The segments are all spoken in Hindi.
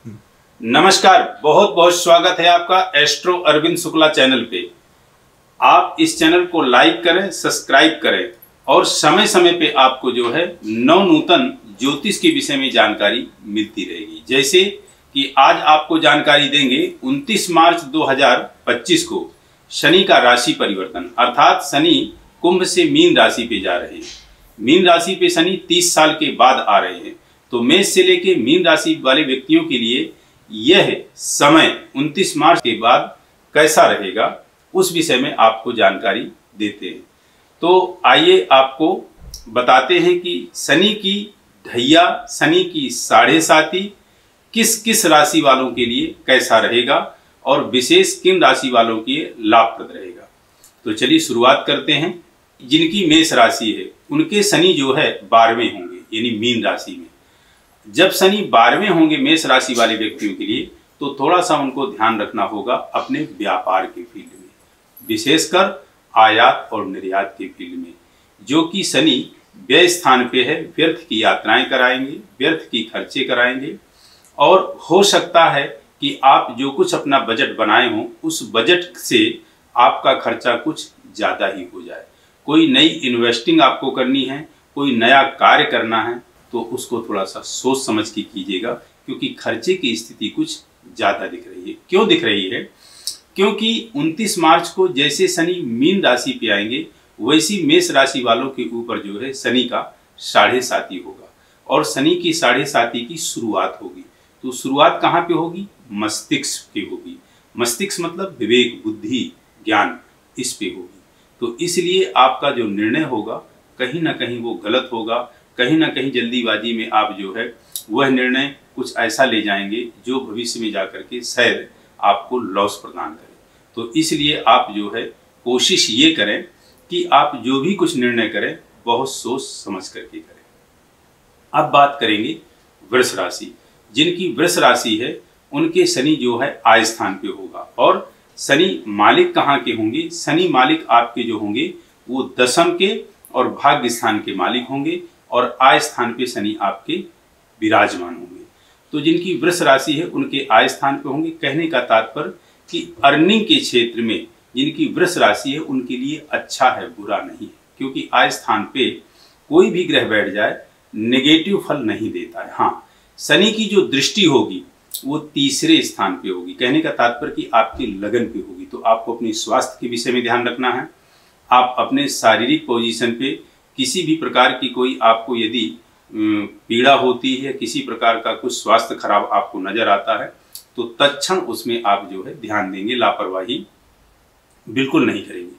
नमस्कार, बहुत बहुत स्वागत है आपका एस्ट्रो अरविंद शुक्ला चैनल पे। आप इस चैनल को लाइक करें, सब्सक्राइब करें और समय समय पे आपको जो है नवनूतन ज्योतिष के विषय में जानकारी मिलती रहेगी। जैसे कि आज आपको जानकारी देंगे 29 मार्च 2025 को शनि का राशि परिवर्तन, अर्थात शनि कुंभ से मीन राशि पे जा रहे हैं। मीन राशि पे शनि 30 साल के बाद आ रहे हैं, तो मेष से लेके मीन राशि वाले व्यक्तियों के लिए यह समय 29 मार्च के बाद कैसा रहेगा उस विषय में आपको जानकारी देते हैं। तो आइए आपको बताते हैं कि शनि की ढैया, शनि की साढ़े साती किस किस राशि वालों के लिए कैसा रहेगा और विशेष किन राशि वालों के लिए लाभप्रद रहेगा। तो चलिए शुरुआत करते हैं। जिनकी मेष राशि है उनके शनि जो है 12वें होंगे, यानी मीन राशि में। जब शनि 12वें होंगे मेष राशि वाले व्यक्तियों के लिए, तो थोड़ा सा उनको ध्यान रखना होगा अपने व्यापार के फील्ड में, विशेषकर आयात और निर्यात के फील्ड में, जो कि शनि व्यय स्थान पे है। व्यर्थ की यात्राएं कराएंगे, व्यर्थ की खर्चे कराएंगे और हो सकता है कि आप जो कुछ अपना बजट बनाए हो उस बजट से आपका खर्चा कुछ ज़्यादा ही हो जाए। कोई नई इन्वेस्टिंग आपको करनी है, कोई नया कार्य करना है, तो उसको थोड़ा सा सोच समझ के कीजिएगा, क्योंकि खर्चे की स्थिति कुछ ज़्यादा दिख रही है। क्यों दिख रही है? क्योंकि 29 मार्च को जैसे शनि मीन राशि पे आएंगे, वैसी मेष राशि वालों के ऊपर जो है शनि का साढ़े साती होगा और शनि की साढ़े साती की शुरुआत होगी। तो शुरुआत कहाँ पे होगी? मस्तिष्क पे होगी। मस्तिष्क मतलब विवेक, बुद्धि, ज्ञान, इस पे होगी। तो इसलिए आपका जो निर्णय होगा कहीं ना कहीं वो गलत होगा, कहीं ना कहीं जल्दीबाजी में आप जो है वह निर्णय कुछ ऐसा ले जाएंगे जो भविष्य में जाकर के शायद आपको लॉस प्रदान करे। तो इसलिए आप जो है कोशिश ये करें कि आप जो भी कुछ निर्णय करें बहुत सोच समझ करके करें। अब बात करेंगे वृष राशि। जिनकी वृष राशि है उनके शनि जो है आय स्थान पे होगा। और शनि मालिक कहाँ के होंगे? शनि मालिक आपके जो होंगे वो दशम के और भाग्य स्थान के मालिक होंगे और आय स्थान पे शनि आपके विराजमान होंगे। तो जिनकी वृष राशि है उनके आय स्थान पे होंगे। कहने का तात्पर्य कि अर्निंग के क्षेत्र में जिनकी वृष राशि है उनके लिए अच्छा है, बुरा नहीं है, क्योंकि आय स्थान पे कोई भी ग्रह बैठ जाए नेगेटिव फल नहीं देता है। हाँ, शनि की जो दृष्टि होगी वो तीसरे स्थान पे होगी। कहने का तात्पर्य कि आपकी लगन पे होगी। तो आपको अपने स्वास्थ्य के विषय में ध्यान रखना है। आप अपने शारीरिक पोजीशन पे किसी भी प्रकार की कोई आपको यदि पीड़ा होती है, किसी प्रकार का कुछ स्वास्थ्य खराब आपको नजर आता है, तो तत्क्षण उसमें आप जो है ध्यान देंगे, लापरवाही बिल्कुल नहीं करेंगे।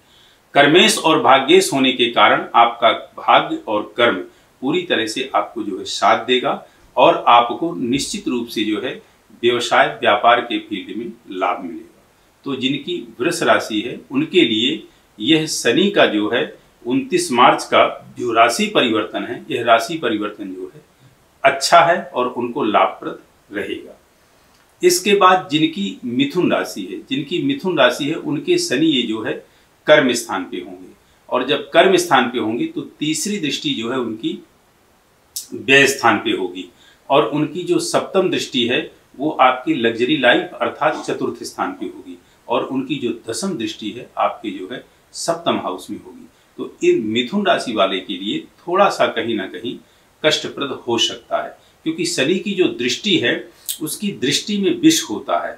कर्मेश और भाग्येश होने के कारण आपका भाग्य और कर्म पूरी तरह से आपको जो है साथ देगा और आपको निश्चित रूप से जो है व्यवसाय व्यापार के फील्ड में लाभ मिलेगा। तो जिनकी वृष राशि है उनके लिए यह शनि का जो है 29 मार्च का जो राशि परिवर्तन है, यह राशि परिवर्तन जो है अच्छा है और उनको लाभप्रद रहेगा। इसके बाद जिनकी मिथुन राशि है, जिनकी मिथुन राशि है उनके शनि ये जो है कर्म स्थान पे होंगे और जब कर्म स्थान पे होंगे तो तीसरी दृष्टि जो है उनकी व्यय स्थान पे होगी और उनकी जो सप्तम दृष्टि है वो आपकी लग्जरी लाइफ अर्थात चतुर्थ स्थान पे होगी और उनकी जो दशम दृष्टि है आपके जो है सप्तम हाउस में होगी। तो इन मिथुन राशि वाले के लिए थोड़ा सा कहीं ना कहीं कष्टप्रद हो सकता है, क्योंकि शनि की जो दृष्टि है उसकी दृष्टि में विष होता है।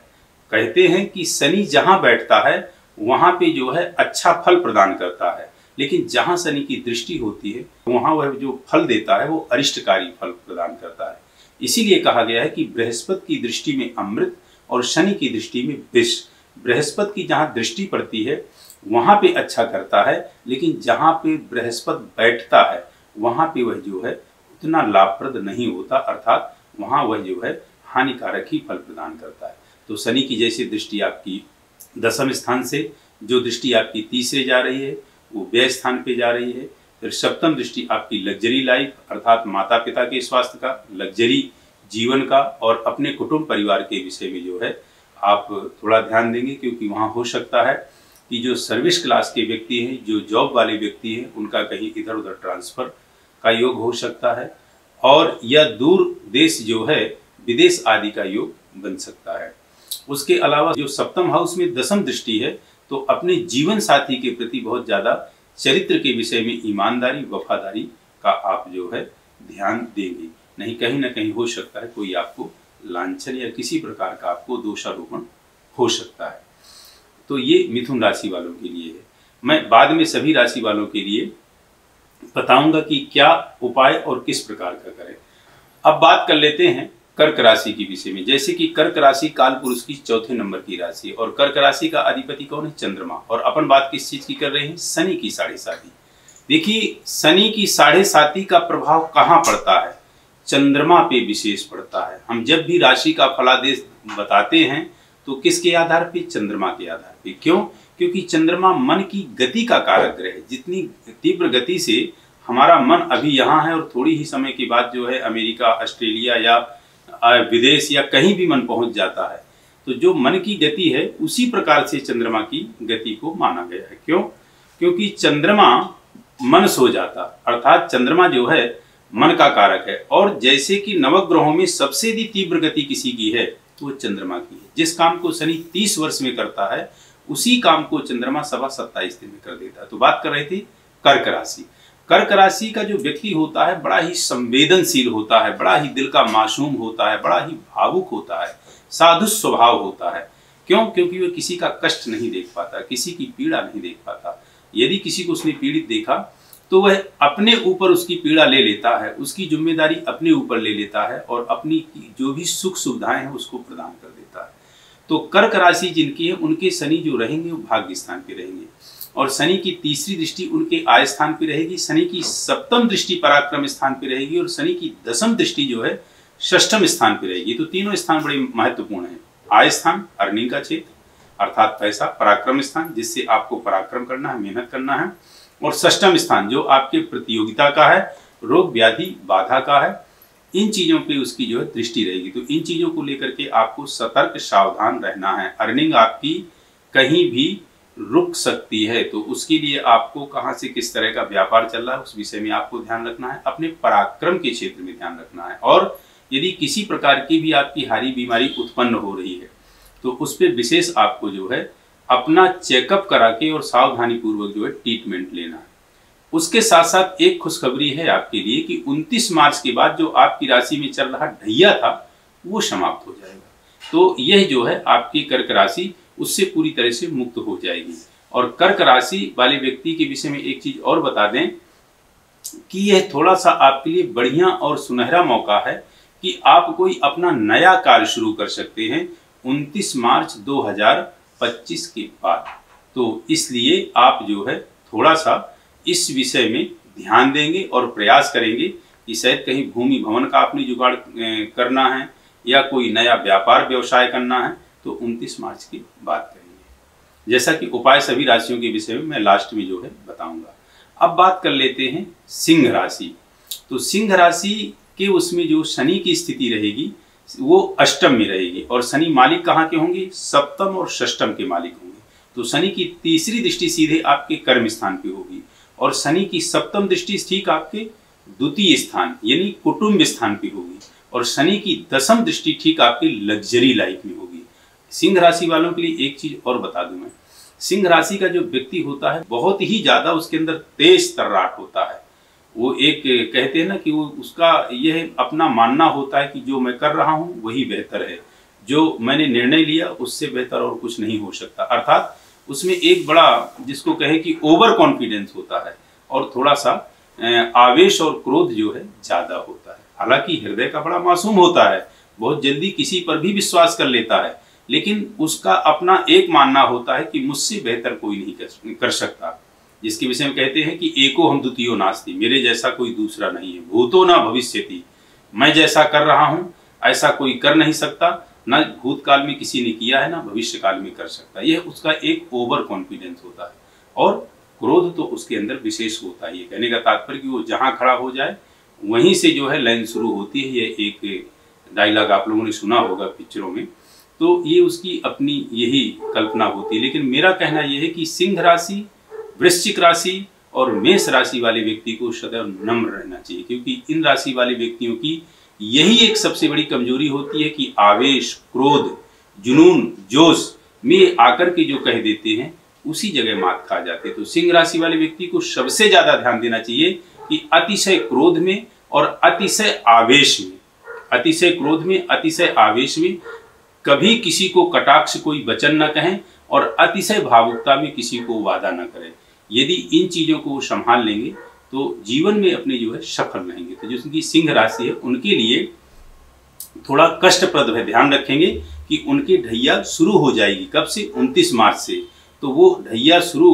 कहते हैं कि शनि जहां बैठता है वहां पे जो है अच्छा फल प्रदान करता है, लेकिन जहां शनि की दृष्टि होती है वहां वह जो फल देता है वो अरिष्टकारी फल प्रदान करता है। इसीलिए कहा गया है कि बृहस्पति की दृष्टि में अमृत और शनि की दृष्टि में विष। बृहस्पति की जहां दृष्टि पड़ती है वहां पे अच्छा करता है, लेकिन जहां पे बृहस्पति बैठता है वहां पे वह जो है उतना लाभप्रद नहीं होता, अर्थात वहां वह जो है हानिकारक ही फल प्रदान करता है। तो शनि की जैसे दृष्टि आपकी दशम स्थान से जो दृष्टि आपकी तीसरे जा रही है वो व्यय स्थान पे जा रही है। फिर सप्तम दृष्टि आपकी लग्जरी लाइफ अर्थात माता पिता के स्वास्थ्य का, लग्जरी जीवन का और अपने कुटुंब परिवार के विषय में जो है आप थोड़ा ध्यान देंगे, क्योंकि वहाँ हो सकता है कि जो सर्विस क्लास के व्यक्ति हैं, जो जॉब वाले व्यक्ति हैं, उनका कहीं इधर उधर ट्रांसफर का योग हो सकता है और यह दूर देश जो है विदेश आदि का योग बन सकता है। उसके अलावा जो सप्तम हाउस में दशम दृष्टि है, तो अपने जीवन साथी के प्रति बहुत ज़्यादा चरित्र के विषय में ईमानदारी, वफादारी का आप जो है ध्यान देंगे। नहीं, कहीं ना कहीं हो सकता है कोई आपको लांछन या किसी प्रकार का आपको दोषारोपण हो सकता है। तो ये मिथुन राशि वालों के लिए है। मैं बाद में सभी राशि वालों के लिए बताऊंगा कि क्या उपाय और किस प्रकार का करें। अब बात कर लेते हैं कर्क राशि के विषय में। जैसे कि कर्क राशि काल पुरुष की चौथे नंबर की राशि है और कर्क राशि का अधिपति कौन है? चंद्रमा। और अपन बात किस चीज की कर रहे हैं? शनि की 7.5। देखिए, शनि की 7.5 का प्रभाव कहाँ पड़ता है? चंद्रमा पे विशेष पड़ता है। हम जब भी राशि का फलादेश बताते हैं तो किसके आधार पे? चंद्रमा के आधार पे। क्यों? क्योंकि चंद्रमा मन की गति का कारक ग्रह है। जितनी तीव्र गति से हमारा मन अभी यहाँ है और थोड़ी ही समय के बाद जो है अमेरिका, ऑस्ट्रेलिया या विदेश या कहीं भी मन पहुंच जाता है, तो जो मन की गति है उसी प्रकार से चंद्रमा की गति को माना गया है। क्यों? क्योंकि चंद्रमा मन सो जाता, अर्थात चंद्रमा जो है मन का कारक है। और जैसे कि नवग्रहों में सबसे भी तीव्र गति किसी की है तो वो चंद्रमा की है। जिस काम को शनि 30 वर्ष में करता है उसी काम को चंद्रमा 27 दिन में कर देता है। तो बात कर रहे थे कर्क राशि। कर्क राशि का जो व्यक्ति होता है बड़ा ही संवेदनशील होता है, बड़ा ही दिल का मासूम होता है, बड़ा ही भावुक होता है, साधु स्वभाव होता है। क्यों? क्योंकि वह किसी का कष्ट नहीं देख पाता, किसी की पीड़ा नहीं देख पाता। यदि किसी को उसने पीड़ित देखा तो वह अपने ऊपर उसकी पीड़ा ले लेता है, उसकी जिम्मेदारी अपने ऊपर ले लेता है और अपनी जो भी सुख सुविधाएं हैं उसको प्रदान कर देता है। तो कर्क राशि जिनकी है उनके शनि जो रहेंगे वो भाग्य स्थान पे रहेंगे और शनि की तीसरी दृष्टि उनके आय स्थान पे रहेगी, शनि की सप्तम दृष्टि पराक्रम स्थान पे रहेगी और शनि की दशम दृष्टि जो है षष्ठम स्थान पे रहेगी। तो तीनों स्थान बड़े महत्वपूर्ण है। आय स्थान अर्निंग का क्षेत्र अर्थात पैसा, पराक्रम स्थान जिससे आपको पराक्रम करना है, मेहनत करना है, और षष्ठम स्थान जो आपके प्रतियोगिता का है, रोग व्याधि बाधा का है, इन चीजों पे उसकी जो है दृष्टि रहेगी। तो इन चीजों को लेकर के आपको सतर्क सावधान रहना है। अर्निंग आपकी कहीं भी रुक सकती है, तो उसके लिए आपको कहां से किस तरह का व्यापार चल रहा है उस विषय में आपको ध्यान रखना है। अपने पराक्रम के क्षेत्र में ध्यान रखना है और यदि किसी प्रकार की भी आपकी हारी बीमारी उत्पन्न हो रही है तो उस पर विशेष आपको जो है अपना चेकअप करा के और सावधानी पूर्वक जो है ट्रीटमेंट लेना है। उसके साथ साथ एक खुशखबरी है आपके लिए कि 29 मार्च के बाद जो आपकी राशि में चल रहा ढैया था वो समाप्त हो जाएगा। तो यह जो है आपकी कर्क राशि उससे पूरी तरह से मुक्त हो जाएगी। और कर्क राशि वाले व्यक्ति के विषय में एक चीज और बता दें कि यह थोड़ा सा आपके लिए बढ़िया और सुनहरा मौका है कि आप कोई अपना नया कार्य शुरू कर सकते हैं 29 मार्च 2025 के बाद। तो इसलिए आप जो है थोड़ा सा इस विषय में ध्यान देंगे और प्रयास करेंगे कि शायद कहीं भूमि भवन का आपने जुगाड़ करना है या कोई नया व्यापार व्यवसाय करना है तो 29 मार्च की बात करेंगे। जैसा कि उपाय सभी राशियों के विषय में मैं लास्ट में जो है बताऊंगा। अब बात कर लेते हैं सिंह राशि। तो सिंह राशि के उसमें जो शनि की स्थिति रहेगी वो अष्टम में रहेगी और शनि मालिक कहाँ के होंगे? सप्तम और षष्टम के मालिक होंगे। तो शनि की तीसरी दृष्टि सीधे आपके कर्म स्थान पे होगी और शनि की सप्तम दृष्टि ठीक आपके द्वितीय स्थान यानी कुटुंब स्थान पे होगी और शनि की दशम दृष्टि ठीक आपकी लग्जरी लाइफ में होगी। सिंह राशि वालों के लिए एक चीज और बता दूं मैं, सिंह राशि का जो व्यक्ति होता है बहुत ही ज्यादा उसके अंदर तेज तर्राट होता है। वो एक कहते हैं ना कि वो उसका यह अपना मानना होता है कि जो मैं कर रहा हूं वही बेहतर है, जो मैंने निर्णय लिया उससे बेहतर और कुछ नहीं हो सकता। अर्थात उसमें एक बड़ा जिसको कहे कि ओवर कॉन्फिडेंस होता है और थोड़ा सा आवेश और क्रोध जो है ज्यादा होता है। हालांकि हृदय का बड़ा मासूम होता है, बहुत जल्दी किसी पर भी विश्वास कर लेता है, लेकिन उसका अपना एक मानना होता है कि मुझसे बेहतर कोई नहीं कर सकता, जिसके विषय में कहते हैं कि एको हम द्वितीयो नास्ति, मेरे जैसा कोई दूसरा नहीं है। भूतो ना भविष्यति, मैं जैसा कर रहा हूं ऐसा कोई कर नहीं सकता, ना भूतकाल में किसी ने किया है ना भविष्य काल में कर सकता। यह उसका एक ओवर कॉन्फिडेंस होता है और क्रोध तो उसके अंदर विशेष होता है। कहने का तात्पर्य कि वो जहां खड़ा हो जाए वहीं से जो है लाइन शुरू होती है। ये एक डायलॉग आप लोगों ने सुना होगा पिक्चरों में, तो ये उसकी अपनी यही कल्पना होती है। लेकिन मेरा कहना यह है कि सिंह राशि, वृश्चिक राशि और मेष राशि वाले व्यक्ति को सदैव नम्र रहना चाहिए, क्योंकि इन राशि वाले व्यक्तियों की यही एक सबसे बड़ी कमजोरी होती है कि आवेश, क्रोध, जुनून, जोश में आकर के जो कह देते हैं उसी जगह मात खा जाते। तो सिंह राशि वाले व्यक्ति को सबसे ज्यादा ध्यान देना चाहिए कि अतिशय क्रोध में और अतिशय आवेश में, अतिशय क्रोध में, अतिशय आवेश में कभी किसी को कटाक्ष कोई वचन न कहें और अतिशय भावुकता में किसी को वादा न करें। यदि इन चीजों को वो संभाल लेंगे तो जीवन में अपने जो है सफल रहेंगे। तो जो उनकी सिंह राशि है उनके लिए थोड़ा कष्टप्रद है। ध्यान रखेंगे कि उनकी ढैया शुरू हो जाएगी कब से, 29 मार्च से। तो वो ढैया शुरू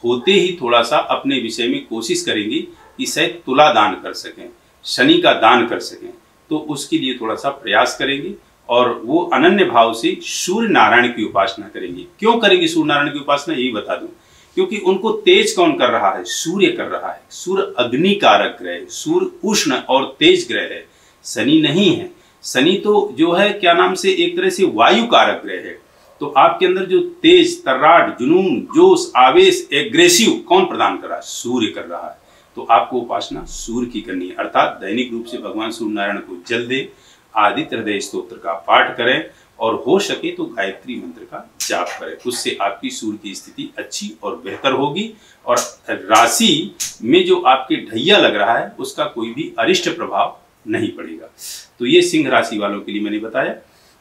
होते ही थोड़ा सा अपने विषय में कोशिश करेंगे कि शायद तुला दान कर सकें, शनि का दान कर सकें। तो उसके लिए थोड़ा सा प्रयास करेंगे और वो अनन्य भाव से सूर्य नारायण की उपासना करेंगे। क्यों करेंगे सूर्य नारायण की उपासना, यही बता दूं। क्योंकि उनको तेज कौन कर रहा है, सूर्य कर रहा है। सूर्य अग्नि कारक ग्रह है, सूर्य उष्ण और तेज ग्रह है, शनि नहीं है। शनि तो जो है क्या नाम से एक तरह से वायु कारक ग्रह है। तो आपके अंदर जो तेज, तर्राट, जुनून, जोश, आवेश, एग्रेसिव कौन प्रदान कर रहा है, सूर्य कर रहा है। तो आपको उपासना सूर्य की करनी है, अर्थात दैनिक रूप से भगवान सूर्य नारायण को जल दे, आदित्य हृदय स्तोत्र का पाठ करें और हो सके तो गायत्री मंत्र का जाप करें। उससे आपकी सूर्य की स्थिति अच्छी और बेहतर होगी और राशि में जो आपके ढैया लग रहा है उसका कोई भी अरिष्ट प्रभाव नहीं पड़ेगा। तो ये सिंह राशि वालों के लिए मैंने बताया।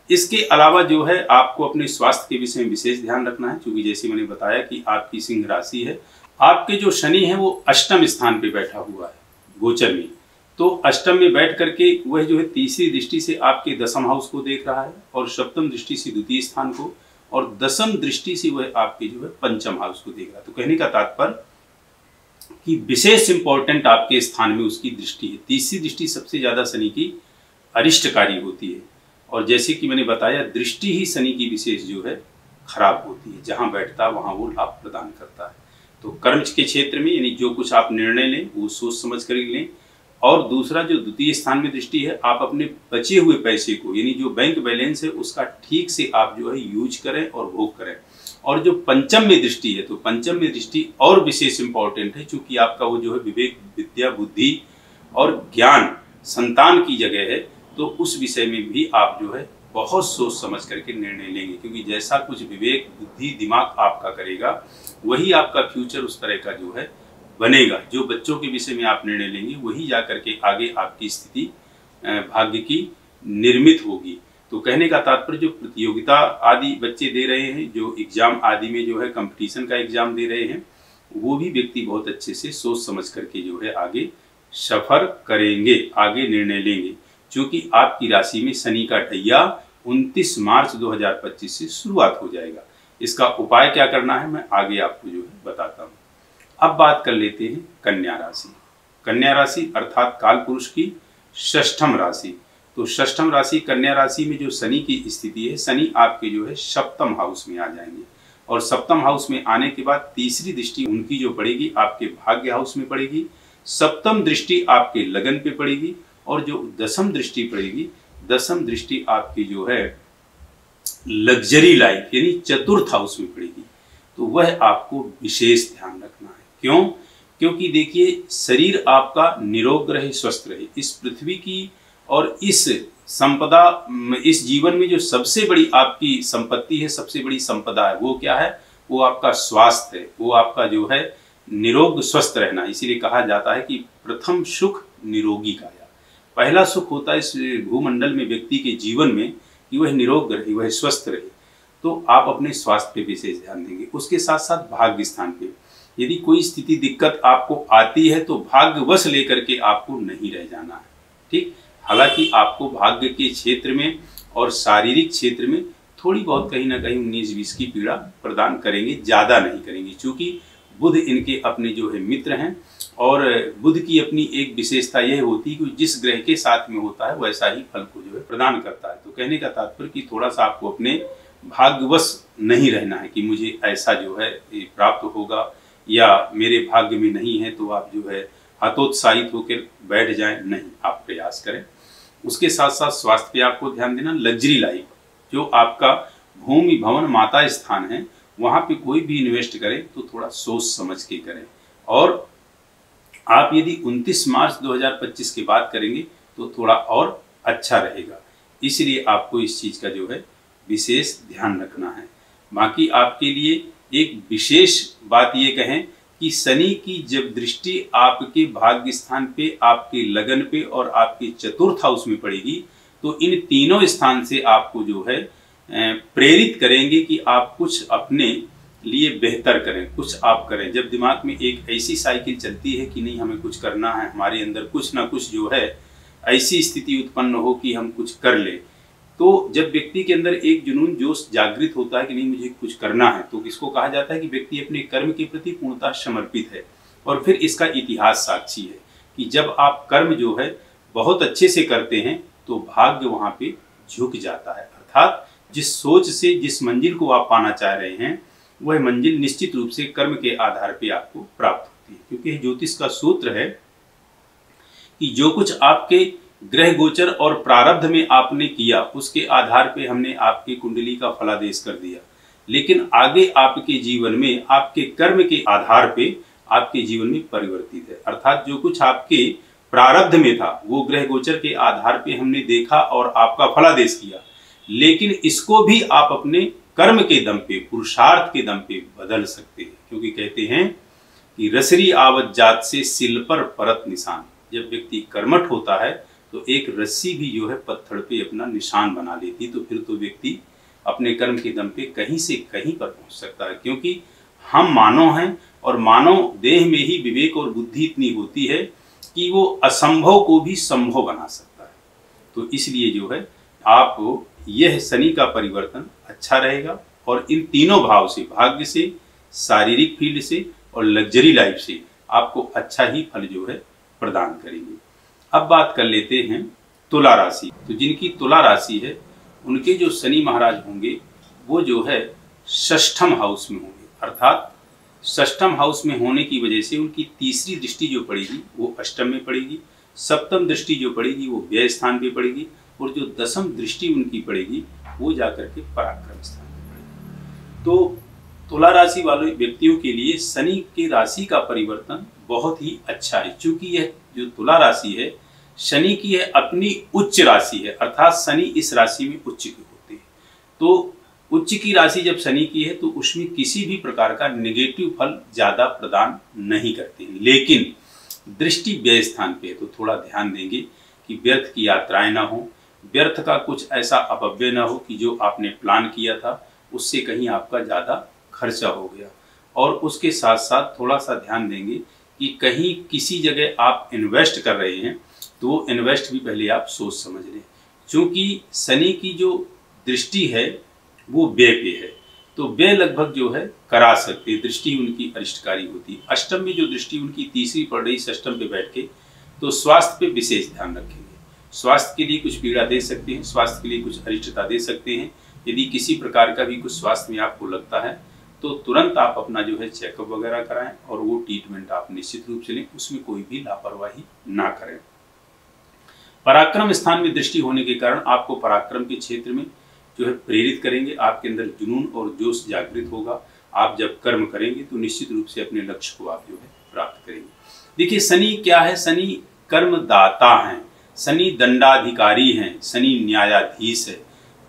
इसके अलावा जो है आपको अपने स्वास्थ्य के विषय में विशेष ध्यान रखना है, क्योंकि जैसे मैंने बताया कि आपकी सिंह राशि है, आपके जो शनि है वो अष्टम स्थान पे बैठा हुआ है गोचर में। तो अष्टम में बैठ करके वह जो है तीसरी दृष्टि से आपके दसम हाउस को देख रहा है और सप्तम दृष्टि से द्वितीय स्थान को और दसम दृष्टि से वह आपके जो है पंचम हाउस को देख रहा है। तो कहने का तात्पर्य कि विशेष इंपॉर्टेंट आपके स्थान में उसकी दृष्टि है। तीसरी दृष्टि सबसे ज्यादा शनि की अरिष्टकारी होती है और जैसे कि मैंने बताया दृष्टि ही शनि की विशेष जो है खराब होती है, जहां बैठता वहां वो लाभ प्रदान करता है। तो कर्म के क्षेत्र में यानी जो कुछ आप निर्णय लें वो सोच समझ कर लें। और दूसरा जो द्वितीय स्थान में दृष्टि है, आप अपने बचे हुए पैसे को यानी जो बैंक बैलेंस है उसका ठीक से आप जो है यूज करें और भोग करें। और जो पंचम में दृष्टि है, तो पंचम में दृष्टि और विशेष इंपॉर्टेंट है, क्योंकि आपका वो जो है विवेक, विद्या, बुद्धि और ज्ञान, संतान की जगह है। तो उस विषय में भी आप जो है बहुत सोच समझ करके निर्णय लेंगे, क्योंकि जैसा कुछ विवेक, बुद्धि, दिमाग आपका करेगा वही आपका फ्यूचर उस तरह का जो है बनेगा। जो बच्चों के विषय में आप निर्णय लेंगे वही जा करके आगे आपकी स्थिति भाग्य की निर्मित होगी। तो कहने का तात्पर्य जो प्रतियोगिता आदि बच्चे दे रहे हैं, जो एग्जाम आदि में जो है कंपटीशन का एग्जाम दे रहे हैं, वो भी व्यक्ति बहुत अच्छे से सोच समझ करके जो है आगे सफर करेंगे, आगे निर्णय लेंगे। क्योंकि आपकी राशि में शनि का ढैया 29 मार्च 2025 से शुरुआत हो जाएगा। इसका उपाय क्या करना है मैं आगे आपको जो है बताता हूँ। अब बात कर लेते हैं कन्या राशि। कन्या राशि अर्थात काल पुरुष की षष्ठम राशि। तो षष्ठम राशि कन्या राशि में जो शनि की स्थिति है, शनि आपके जो है सप्तम हाउस में आ जाएंगे और सप्तम हाउस में आने के बाद तीसरी दृष्टि उनकी जो पड़ेगी आपके भाग्य हाउस में पड़ेगी, सप्तम दृष्टि आपके लगन पे पड़ेगी और जो दसम दृष्टि पड़ेगी, दसम दृष्टि आपकी जो है लग्जरी लाइफ यानी चतुर्थ हाउस में पड़ेगी। तो वह आपको विशेष ध्यान रखना है। क्यों? क्योंकि देखिए शरीर आपका निरोग रहे, स्वस्थ रहे। इस पृथ्वी की और इस संपदा, इस जीवन में जो सबसे बड़ी आपकी संपत्ति है, सबसे बड़ी संपदा है, वो क्या है? वो आपका स्वास्थ्य है, वो आपका जो है निरोग स्वस्थ रहना। इसीलिए कहा जाता है कि प्रथम सुख निरोगी काया। पहला सुख होता है इस भूमंडल में व्यक्ति के जीवन में कि वह निरोग रहे, वह स्वस्थ रहे। तो आप अपने स्वास्थ्य पे विशेष ध्यान देंगे। उसके साथ साथ भाग्य स्थान पे यदि कोई स्थिति दिक्कत आपको आती है तो भाग्यवश लेकर के आपको नहीं रह जाना है, ठीक। हालांकि आपको भाग्य के क्षेत्र में और शारीरिक क्षेत्र में थोड़ी बहुत कहीं ना कहीं 19-20 की पीड़ा प्रदान करेंगे, ज्यादा नहीं करेंगे, क्योंकि बुध इनके अपने जो है मित्र हैं और बुध की अपनी एक विशेषता यह होती है कि जिस ग्रह के साथ में होता है वैसा ही फल को जो है प्रदान करता है। तो कहने का तात्पर्य कि थोड़ा सा आपको अपने भाग्यवश नहीं रहना है कि मुझे ऐसा जो है प्राप्त होगा या मेरे भाग्य में नहीं है तो आप जो है हतोत्साहित होकर बैठ जाएं, नहीं, आप प्रयास करें। उसके साथ साथ स्वास्थ्य पे आपको ध्यान देना। लग्जरी लाइफ जो आपका भूमि भवन माता स्थान है वहां पे कोई भी इन्वेस्ट करें तो थोड़ा सोच समझ के करें। और आप यदि 29 मार्च 2025 की बात करेंगे तो थोड़ा और अच्छा रहेगा। इसलिए आपको इस चीज़ का जो है विशेष ध्यान रखना है। बाकी आपके लिए एक विशेष बात ये कहें कि शनि की जब दृष्टि आपके भाग्य स्थान पे, आपके लगन पे और आपके चतुर्थ हाउस में पड़ेगी तो इन तीनों स्थान से आपको जो है प्रेरित करेंगे कि आप कुछ अपने लिए बेहतर करें, कुछ आप करें। जब दिमाग में एक ऐसी साइकिल चलती है कि नहीं हमें कुछ करना है, हमारे अंदर कुछ ना कुछ जो है ऐसी स्थिति उत्पन्न हो कि हम कुछ कर ले, तो जब व्यक्ति के अंदर एक जुनून जोश जागृत होता है कि नहीं मुझे कुछ करना है, तो किसको कहा जाता है कि व्यक्ति अपने कर्म के प्रति पूर्णतः समर्पित है। और फिर इसका इतिहास साक्षी है कि जब आप कर्म जो है बहुत अच्छे से करते हैं तो भाग्य वहां पे झुक जाता है। अर्थात जिस सोच से जिस मंजिल को आप पाना चाह रहे हैं वह मंजिल निश्चित रूप से कर्म के आधार पे आपको प्राप्त होती है। क्योंकि ज्योतिष का सूत्र है कि जो कुछ आपके ग्रह गोचर और प्रारब्ध में आपने किया उसके आधार पे हमने आपकी कुंडली का फलादेश कर दिया, लेकिन आगे आपके जीवन में आपके कर्म के आधार पे आपके जीवन में परिवर्तित है। अर्थात जो कुछ आपके प्रारब्ध में था वो ग्रह गोचर के आधार पे हमने देखा और आपका फलादेश किया, लेकिन इसको भी आप अपने कर्म के दम पे, पुरुषार्थ के दम पे बदल सकते हैं। क्योंकि कहते हैं कि रसरी आवत जात से सिल पर परत निशान। जब व्यक्ति कर्मठ होता है तो एक रस्सी भी जो है पत्थर पे अपना निशान बना लेती, तो फिर तो व्यक्ति अपने कर्म के दम पे कहीं से कहीं पर पहुंच सकता है। क्योंकि हम मानव हैं और मानव देह में ही विवेक और बुद्धि इतनी होती है कि वो असंभव को भी संभव बना सकता है। तो इसलिए जो है आपको यह शनि का परिवर्तन अच्छा रहेगा और इन तीनों भाव से, भाग्य से, शारीरिक फील्ड से और लग्जरी लाइफ से आपको अच्छा ही फल जो है प्रदान करेंगे। अब बात कर लेते हैं तुला राशि। तो जिनकी तुला राशि है उनके जो शनि महाराज होंगे वो जो है षष्ठम हाउस में होंगे। अर्थात षष्ठम हाउस में होने की वजह से उनकी तीसरी दृष्टि जो पड़ेगी वो अष्टम में पड़ेगी, सप्तम दृष्टि जो पड़ेगी वो व्यय स्थान पे पड़ेगी और जो दसम दृष्टि उनकी पड़ेगी वो जाकर के पराक्रम स्थान पे पड़ेगी। तो तुला राशि वाले व्यक्तियों के लिए शनि की राशि का परिवर्तन बहुत ही अच्छा है। चूंकि यह जो तुला राशि है शनि की है अपनी उच्च राशि है, अर्थात शनि इस राशि में उच्च की होते हैं। तो उच्च की राशि जब शनि की है तो उसमें किसी भी प्रकार का नेगेटिव फल ज्यादा प्रदान नहीं करते हैं, लेकिन दृष्टि व्यय स्थान पे है तो थोड़ा ध्यान देंगे कि व्यर्थ की यात्राएं ना हो, व्यर्थ का कुछ ऐसा अपव्यय ना हो कि जो आपने प्लान किया था उससे कहीं आपका ज्यादा खर्चा हो गया। और उसके साथ साथ थोड़ा सा ध्यान देंगे कि कहीं किसी जगह आप इन्वेस्ट कर रहे हैं तो वो इन्वेस्ट भी पहले आप सोच समझ लें। चूंकि शनि की जो दृष्टि है वो व्यय पे है तो व्यय लगभग जो है करा सकते हैं, दृष्टि उनकी अरिष्टकारी होती है। अष्टम में जो दृष्टि उनकी तीसरी पड़ रही षष्टम पे बैठ के, तो स्वास्थ्य पे विशेष ध्यान रखेंगे। स्वास्थ्य के लिए कुछ पीड़ा दे सकते हैं, स्वास्थ्य के लिए कुछ अरिष्टता दे सकते हैं। यदि किसी प्रकार का भी कुछ स्वास्थ्य में आपको लगता है तो तुरंत आप अपना जो है चेकअप वगैरह कराएं और वो ट्रीटमेंट आप निश्चित रूप से लें, उसमें कोई भी लापरवाही ना करें। पराक्रम स्थान में दृष्टि होने के कारण आपको पराक्रम के क्षेत्र में जो है प्रेरित करेंगे, आपके अंदर जुनून और जोश जागृत होगा। आप जब कर्म करेंगे तो निश्चित रूप से अपने लक्ष्य को आप जो है प्राप्त करेंगे। देखिए शनि क्या है, शनि कर्मदाता हैं, शनि दंडाधिकारी हैं, शनि न्यायाधीश है।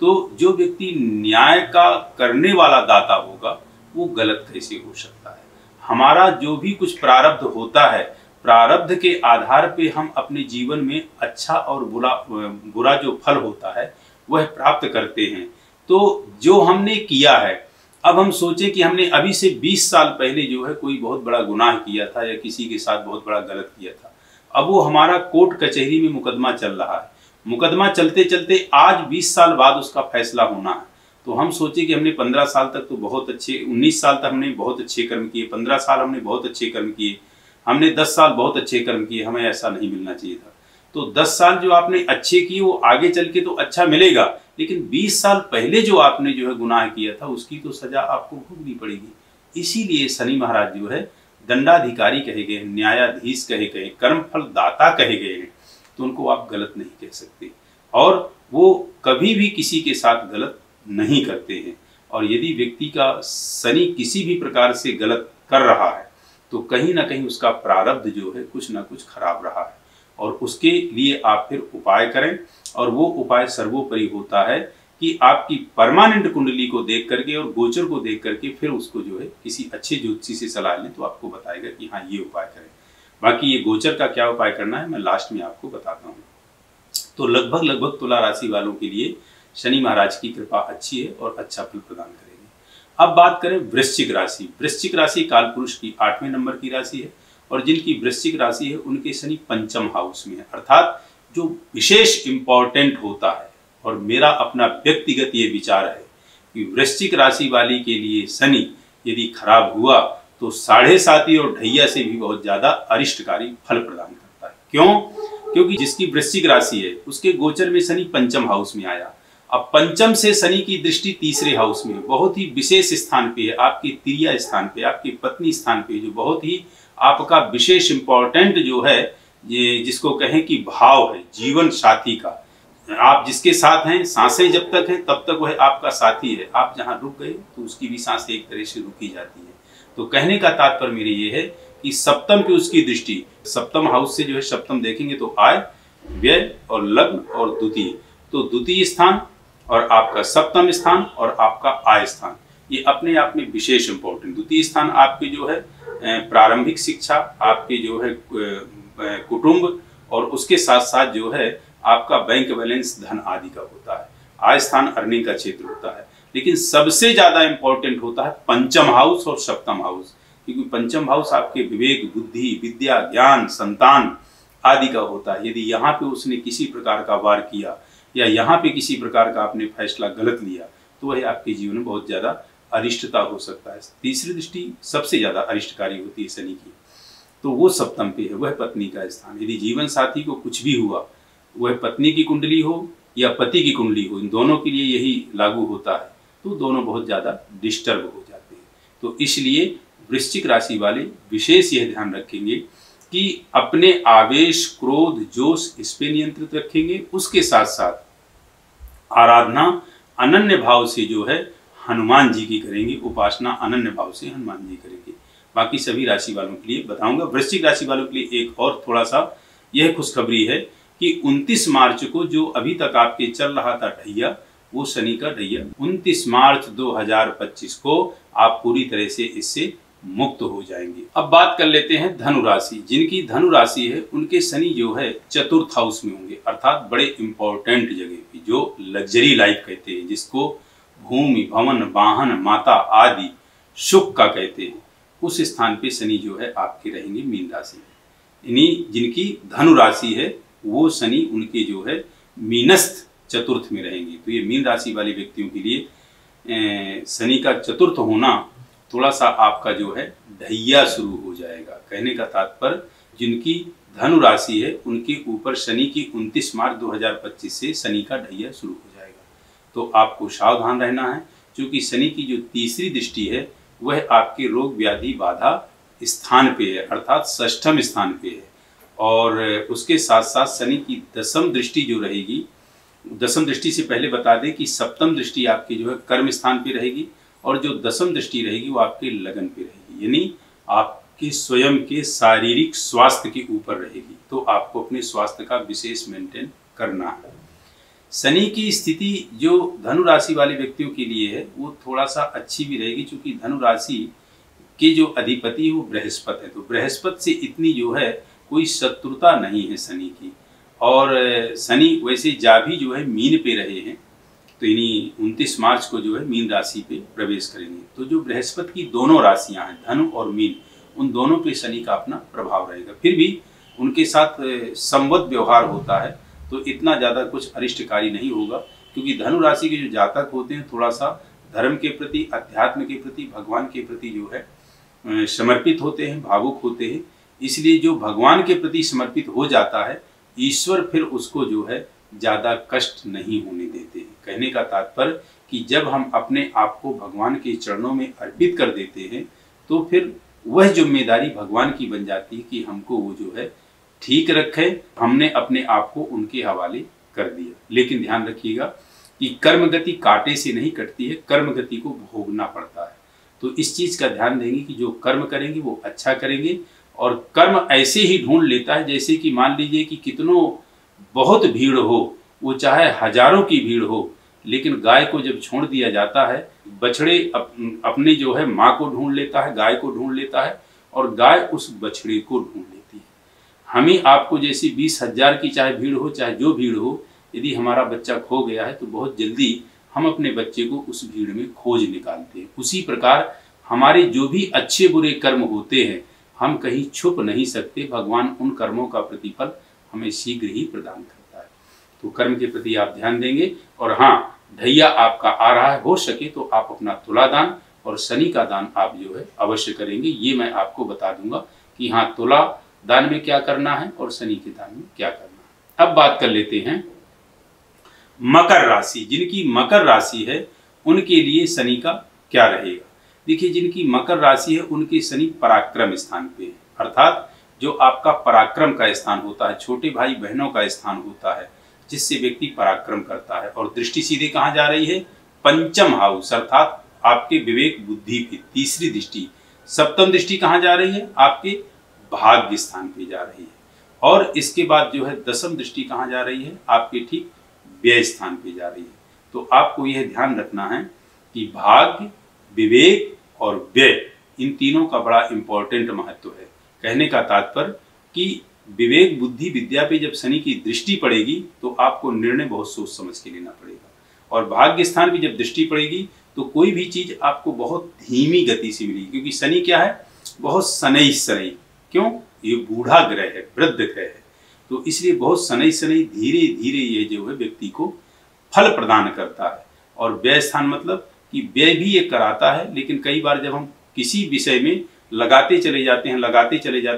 तो जो व्यक्ति न्याय का करने वाला दाता होगा वो गलत कैसे हो सकता है। हमारा जो भी कुछ प्रारब्ध होता है, प्रारब्ध के आधार पे हम अपने जीवन में अच्छा और बुरा जो फल होता है वह प्राप्त करते हैं। तो जो हमने किया है, अब हम सोचें कि हमने अभी से 20 साल पहले जो है कोई बहुत बड़ा गुनाह किया था या किसी के साथ बहुत बड़ा गलत किया था, अब वो हमारा कोर्ट कचहरी में मुकदमा चल रहा है, मुकदमा चलते चलते आज 20 साल बाद उसका फैसला होना है। तो हम सोचे कि हमने 15 साल तक तो बहुत अच्छे, 19 साल तक हमने बहुत अच्छे कर्म किए, 15 साल हमने बहुत अच्छे कर्म किए, हमने 10 साल बहुत अच्छे कर्म किए, हमें ऐसा नहीं मिलना चाहिए था। तो 10 साल जो आपने अच्छे किए वो आगे चल के तो अच्छा मिलेगा, लेकिन 20 साल पहले जो आपने जो है गुनाह किया था उसकी तो सजा आपको भोगनी पड़ेगी। इसीलिए शनि महाराज जो है दंडाधिकारी कहे गए, न्यायाधीश कहे गए, कर्मफल दाता कहे गए हैं, तो उनको आप गलत नहीं कह सकते। और वो कभी भी किसी के साथ गलत नहीं करते हैं। और यदि व्यक्ति का शनि किसी भी प्रकार से गलत कर रहा है तो कहीं ना कहीं उसका प्रारब्ध जो है कुछ ना कुछ खराब रहा है। और उसके लिए आप फिर उपाय करें। और वो उपाय सर्वोपरि होता है कि आपकी परमानेंट कुंडली को देख करके और गोचर को देख करके फिर उसको जो है किसी अच्छे ज्योतिषी से सलाह लें, तो आपको बताएगा कि हाँ ये उपाय करें। बाकी ये गोचर का क्या उपाय करना है मैं लास्ट में आपको बताता हूँ। तो लगभग तुला राशि वालों के लिए शनि महाराज की कृपा अच्छी है और अच्छा फल प्रदान करेगी। अब बात करें वृश्चिक राशि। वृश्चिक राशि कालपुरुष की 8वें नंबर की राशि है और जिनकी वृश्चिक राशि है उनके शनि पंचम हाउस में है, अर्थात जो विशेष इंपॉर्टेंट होता है। और मेरा अपना व्यक्तिगत ये विचार है कि वृश्चिक राशि वाली के लिए शनि यदि खराब हुआ तो 7.5 और ढैया से भी बहुत ज्यादा अरिष्टकारी फल प्रदान करता है। क्यों? क्योंकि जिसकी वृश्चिक राशि है उसके गोचर में शनि पंचम हाउस में आया। अब पंचम से शनि की दृष्टि तीसरे हाउस में बहुत ही विशेष स्थान पे है, आपकी तिरिया स्थान पे, आपकी पत्नी स्थान पे, जो बहुत ही आपका विशेष इंपॉर्टेंट जो है, ये जिसको कहें कि भाव है जीवन साथी का। आप जिसके साथ हैं, सांसें जब तक हैं तब तक वह आपका साथी है। आप जहां रुक गए तो उसकी भी सांसें एक तरह से रुकी जाती है। तो कहने का तात्पर्य मेरे ये है कि सप्तम पे उसकी दृष्टि, सप्तम हाउस से जो है सप्तम देखेंगे तो आय, व्यय और लग्न और द्वितीय, तो द्वितीय स्थान और आपका सप्तम स्थान और आपका आय स्थान ये अपने आप में विशेष इंपॉर्टेंट। द्वितीय स्थान आपके जो है प्रारंभिक शिक्षा, आपके जो है कुटुंब, और उसके साथ साथ जो है आपका बैंक बैलेंस धन आदि का होता है। आय स्थान अर्निंग का क्षेत्र होता है, लेकिन सबसे ज्यादा इंपॉर्टेंट होता है पंचम हाउस और सप्तम हाउस, क्योंकि पंचम हाउस आपके विवेक, बुद्धि, विद्या, ज्ञान, संतान आदि का होता है। यदि यहाँ पे उसने किसी प्रकार का वार किया या यहाँ पे किसी प्रकार का आपने फैसला गलत लिया तो वह आपके जीवन में बहुत ज्यादा अरिष्टता हो सकता है। तीसरी दृष्टि सबसे ज्यादा अरिष्टकारी होती है शनि की, तो वो सप्तम पे है, वह पत्नी का स्थान। यदि जीवन साथी को कुछ भी हुआ, वह पत्नी की कुंडली हो या पति की कुंडली हो, इन दोनों के लिए यही लागू होता है, तो दोनों बहुत ज्यादा डिस्टर्ब हो जाते हैं। तो इसलिए वृश्चिक राशि वाले विशेष यह ध्यान रखेंगे कि अपने आवेश, क्रोध, जोश इस पे नियंत्रित रखेंगे। उसके साथ साथ आराधना अनन्य भाव से जो है हनुमान जी की करेंगे, उपासना अनन्य भाव से हनुमान जी करेंगे। बाकी सभी राशि वालों के लिए बताऊंगा। वृश्चिक राशि वालों के लिए एक और थोड़ा सा यह खुशखबरी है कि 29 मार्च को जो अभी तक आपके चल रहा था ढैया, वो शनि का ढैया 29 मार्च 2025 को आप पूरी तरह से इससे मुक्त हो जाएंगे। अब बात कर लेते हैं धनु राशि। जिनकी धनु राशि है उनके शनि जो है चतुर्थ हाउस में होंगे, अर्थात बड़े इंपॉर्टेंट जगह पे, जो लग्जरी लाइफ कहते हैं, जिसको भूमि, भवन, वाहन, माता आदि सुख का कहते हैं, उस स्थान पे शनि जो है आपके रहेंगे मीन राशि में। यानी जिनकी धनु राशि है वो शनि उनके जो है मीनस्थ चतुर्थ में रहेंगे। तो ये मीन राशि वाले व्यक्तियों के लिए शनि का चतुर्थ होना थोड़ा सा आपका जो है ढैया शुरू हो जाएगा। कहने का तात्पर्य जिनकी धनु राशि है उनके ऊपर शनि की 29 मार्च 2025 से शनि का ढैया शुरू हो जाएगा। तो आपको सावधान रहना है, क्योंकि शनि की जो तीसरी दृष्टि है वह आपके रोग, व्याधि, बाधा स्थान पे है, अर्थात षष्ठम स्थान पे है। और उसके साथ साथ शनि की दसम दृष्टि जो रहेगी, दसम दृष्टि से पहले बता दें कि सप्तम दृष्टि आपके जो है कर्म स्थान पे रहेगी, और जो दसम दृष्टि रहेगी वो आपके लगन पे रहेगी, यानी आपके स्वयं के शारीरिक स्वास्थ्य के ऊपर रहेगी। तो आपको अपने स्वास्थ्य का विशेष मेंटेन करना है। शनि की स्थिति जो धनु राशि वाले व्यक्तियों के लिए है वो थोड़ा सा अच्छी भी रहेगी, क्योंकि धनु राशि के जो अधिपति है वो बृहस्पति है। तो बृहस्पति से इतनी जो है कोई शत्रुता नहीं है शनि की। और शनि वैसे जा भी जो है मीन पे रहे हैं, तो यानी 29 मार्च को जो है मीन राशि पे प्रवेश करेंगे। तो जो बृहस्पति की दोनों राशियां हैं, धनु और मीन, उन दोनों पे शनि का अपना प्रभाव रहेगा। फिर भी उनके साथ संवत व्यवहार होता है, तो इतना ज़्यादा कुछ अरिष्टकारी नहीं होगा, क्योंकि धनु राशि के जो जातक होते हैं थोड़ा सा धर्म के प्रति, अध्यात्म के प्रति, भगवान के प्रति जो है समर्पित होते हैं, भावुक होते हैं। इसलिए जो भगवान के प्रति समर्पित हो जाता है, ईश्वर फिर उसको जो है ज़्यादा कष्ट नहीं होने देते हैं। कहने का तात्पर्य कि जब हम अपने आप को भगवान के चरणों में अर्पित कर देते हैं तो फिर वह जिम्मेदारी भगवान की बन जाती है कि हमको वो जो है ठीक रखे। हमने अपने आप को उनके हवाले कर दिया। लेकिन ध्यान रखिएगा कि कर्म गति कांटे से नहीं कटती है, कर्म गति को भोगना पड़ता है। तो इस चीज़ का ध्यान देंगे कि जो कर्म करेंगे वो अच्छा करेंगे, और कर्म ऐसे ही ढूंढ लेता है जैसे कि मान लीजिए कि कितनों बहुत भीड़ हो, वो चाहे हजारों की भीड़ हो, लेकिन गाय को जब छोड़ दिया जाता है, बछड़े अपने जो है माँ को ढूंढ लेता है, गाय को ढूंढ लेता है और गाय उस बछड़े को ढूंढ लेती है। हमें आपको जैसी 20,000 की चाहे भीड़ हो, चाहे जो भीड़ हो, यदि हमारा बच्चा खो गया है तो बहुत जल्दी हम अपने बच्चे को उस भीड़ में खोज निकालते हैं। उसी प्रकार हमारे जो भी अच्छे बुरे कर्म होते हैं, हम कहीं छुप नहीं सकते, भगवान उन कर्मों का प्रतिफल हमें शीघ्र ही प्रदान करता है। तो कर्म के प्रति आप ध्यान देंगे। और हाँ, ढैया आपका आ रहा है, हो सके तो आप अपना तुला दान और शनि का दान आप जो है अवश्य करेंगे। ये मैं आपको बता दूंगा कि हाँ, तुला दान में क्या करना है और शनि के दान में क्या करना है। अब बात कर लेते हैं मकर राशि। जिनकी मकर राशि है उनके लिए शनि का क्या रहेगा। देखिए, जिनकी मकर राशि है उनके शनि पराक्रम स्थान पे है, अर्थात जो आपका पराक्रम का स्थान होता है, छोटे भाई बहनों का स्थान होता है, जिससे व्यक्ति पराक्रम करता है। और दृष्टि सीधे कहाँ जा रही है, पंचम हाउस अर्थात आपके विवेक बुद्धि पे तीसरी दृष्टि। सप्तम दृष्टि कहाँ जा रही है, आपके भाग्य स्थान पे जा रही है। और इसके बाद जो है दसम दृष्टि कहाँ जा रही है, आपके ठीक व्यय स्थान पे जा रही है। तो आपको यह ध्यान रखना है कि भाग्य, विवेक और व्यय, इन तीनों का बड़ा इंपॉर्टेंट महत्व है। कहने का तात्पर्य कि विवेक बुद्धि विद्या पे जब शनि की दृष्टि पड़ेगी तो आपको निर्णय बहुत सोच समझ के लेना पड़ेगा। और भाग्य स्थान पे जब दृष्टि पड़ेगी तो कोई भी चीज आपको बहुत धीमी गति से मिलेगी, क्योंकि शनि क्या है, बहुत सनई सनई, क्यों, ये बूढ़ा ग्रह है, वृद्ध ग्रह है, तो इसलिए बहुत सनई सनई धीरे धीरे ये जो है व्यक्ति को फल प्रदान करता है। और व्यय स्थान मतलब कि व्यय भी ये कराता है, लेकिन कई बार जब हम किसी विषय में लगाते चले जाते हैं